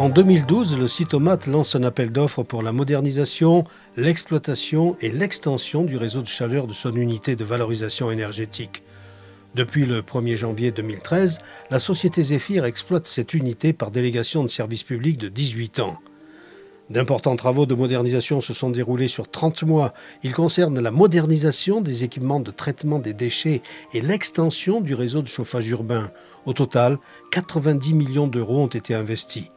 En 2012, le Citomat lance un appel d'offres pour la modernisation, l'exploitation et l'extension du réseau de chaleur de son unité de valorisation énergétique. Depuis le 1er janvier 2013, la société Zephyr exploite cette unité par délégation de service public de 18 ans. D'importants travaux de modernisation se sont déroulés sur 30 mois. Ils concernent la modernisation des équipements de traitement des déchets et l'extension du réseau de chauffage urbain. Au total, 90 millions d'euros ont été investis.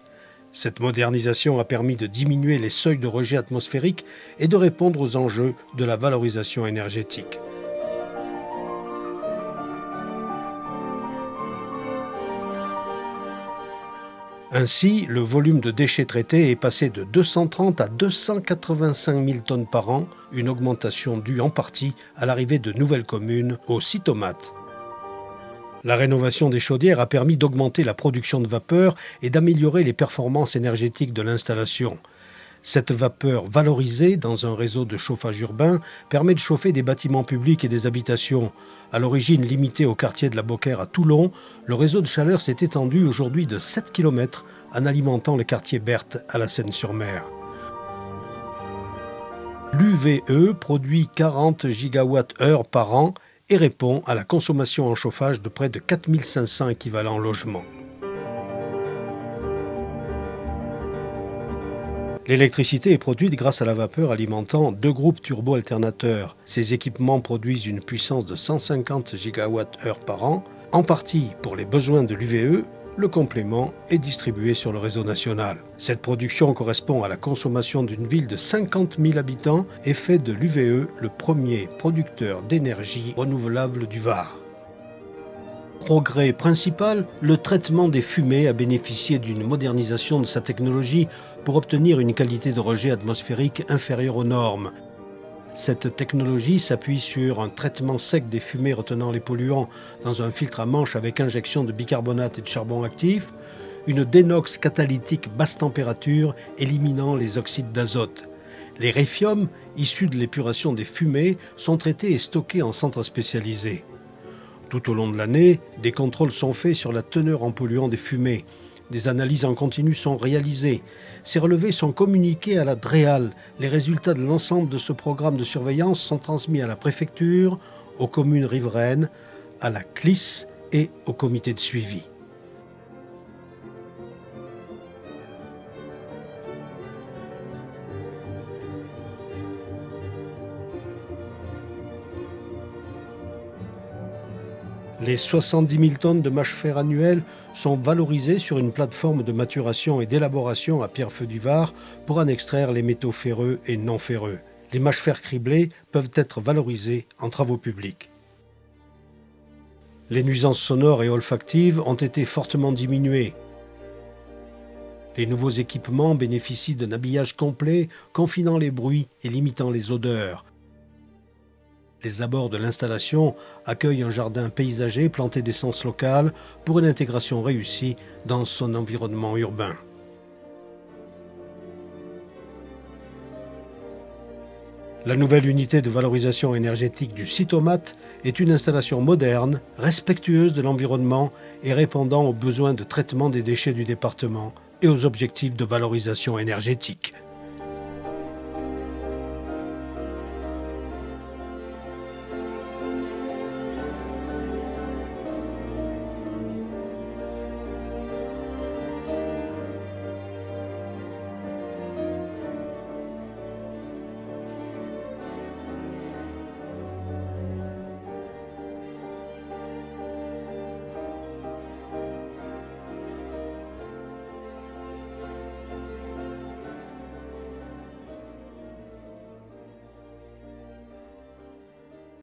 Cette modernisation a permis de diminuer les seuils de rejet atmosphérique et de répondre aux enjeux de la valorisation énergétique. Ainsi, le volume de déchets traités est passé de 230 à 285 000 tonnes par an, une augmentation due en partie à l'arrivée de nouvelles communes au Citomat. La rénovation des chaudières a permis d'augmenter la production de vapeur et d'améliorer les performances énergétiques de l'installation. Cette vapeur valorisée dans un réseau de chauffage urbain permet de chauffer des bâtiments publics et des habitations. À l'origine limité au quartier de la Beaucaire à Toulon, le réseau de chaleur s'est étendu aujourd'hui de 7 km en alimentant le quartier Berthe à la Seine-sur-Mer. L'UVE produit 40 gigawattheures par an et répond à la consommation en chauffage de près de 4500 équivalents logements. L'électricité est produite grâce à la vapeur alimentant 2 groupes turbo-alternateurs. Ces équipements produisent une puissance de 150 gigawattheures par an, en partie pour les besoins de l'UVE. Le complément est distribué sur le réseau national. Cette production correspond à la consommation d'une ville de 50 000 habitants et fait de l'UVE le premier producteur d'énergie renouvelable du Var. Progrès principal, le traitement des fumées a bénéficié d'une modernisation de sa technologie pour obtenir une qualité de rejet atmosphérique inférieure aux normes. Cette technologie s'appuie sur un traitement sec des fumées retenant les polluants dans un filtre à manche avec injection de bicarbonate et de charbon actif, une dénox catalytique basse température éliminant les oxydes d'azote. Les réfiums, issus de l'épuration des fumées, sont traités et stockés en centres spécialisés. Tout au long de l'année, des contrôles sont faits sur la teneur en polluants des fumées. Des analyses en continu sont réalisées. Ces relevés sont communiqués à la DREAL. Les résultats de l'ensemble de ce programme de surveillance sont transmis à la préfecture, aux communes riveraines, à la CLIS et au comité de suivi. Les 70 000 tonnes de mâche-fer annuelles sont valorisées sur une plateforme de maturation et d'élaboration à Pierrefeu du Var pour en extraire les métaux ferreux et non ferreux. Les mâche-fer criblés peuvent être valorisés en travaux publics. Les nuisances sonores et olfactives ont été fortement diminuées. Les nouveaux équipements bénéficient d'un habillage complet, confinant les bruits et limitant les odeurs. Les abords de l'installation accueillent un jardin paysager planté d'essences locales pour une intégration réussie dans son environnement urbain. La nouvelle unité de valorisation énergétique du Citomat est une installation moderne, respectueuse de l'environnement et répondant aux besoins de traitement des déchets du département et aux objectifs de valorisation énergétique.